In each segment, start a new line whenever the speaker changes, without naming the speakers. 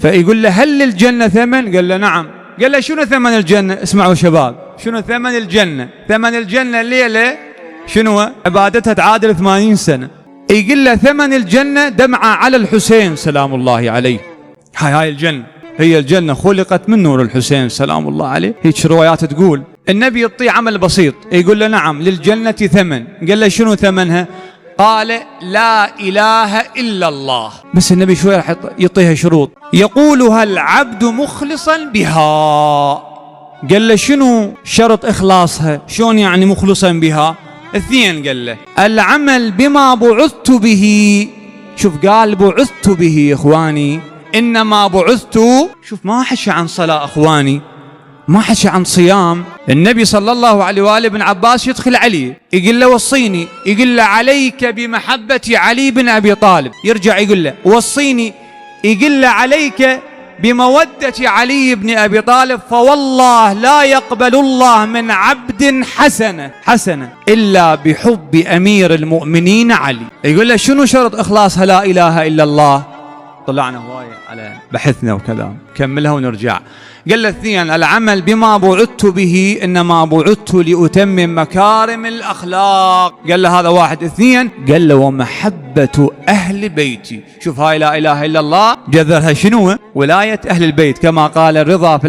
فيقول له هل للجنة ثمن؟ قال له نعم. قال له شنو ثمن الجنة؟ اسمعوا شباب، شنو ثمن الجنة؟ ثمن الجنة الليلة شنو؟ عبادتها تعادل 80 سنة. يقول له ثمن الجنة دمعة على الحسين سلام الله عليه. هاي الجنة، هي الجنة خلقت من نور الحسين سلام الله عليه. هيك روايات تقول. النبي يعطيه عمل بسيط، يقول له نعم للجنة ثمن. قال له شنو ثمنها؟ قال لا إله إلا الله. بس النبي شوي راح يعطيها شروط يقولها العبد مخلصا بها. قال له شنو شرط إخلاصها؟ شلون يعني مخلصا بها؟ اثنين. قال له العمل بما بعثت به. شوف قال بعثت به يا إخواني، إنما بعثت. شوف ما حكى عن صلاة إخواني، ما حكى عن صيام. النبي صلى الله عليه وآله ابن عباس يدخل علي يقول له وصيني، يقول له عليك بمحبة علي بن أبي طالب. يرجع يقول له وصيني، يقول له عليك بمودة علي بن أبي طالب، فوالله لا يقبل الله من عبد حسنة إلا بحب أمير المؤمنين علي. يقول له شنو شرط إخلاصها لا إله إلا الله؟ طلعنا هواية على بحثنا وكذا، كملها ونرجع. قال له اثنين العمل بما بعثت به، إنما بعثت لأتمم مكارم الأخلاق. قال له هذا واحد. اثنين قال له ومحبة أهل بيتي. شوف هاي لا إله إلا الله جذرها شنو؟ ولاية أهل البيت، كما قال الرضا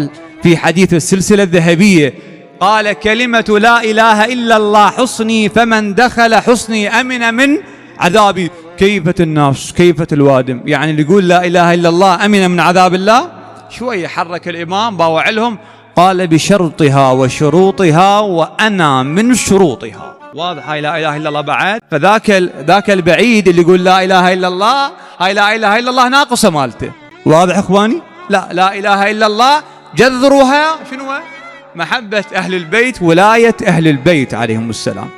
في حديث السلسلة الذهبية، قال كلمة لا إله إلا الله حصني، فمن دخل حصني أمن من عذابي. كيفة الناس كيفة الوادم، يعني اللي يقول لا إله إلا الله أمن من عذاب الله. شوية حرك الإمام باوع لهم، قال بشرطها وشروطها وأنا من شروطها. واضح هاي لا إله إلا الله بعد. فذاك البعيد اللي يقول لا إله إلا الله، هاي لا إله إلا الله ناقصة مالته. واضح إخواني؟ لا إله إلا الله جذرها شنو؟ محبة أهل البيت، ولاية أهل البيت عليهم السلام.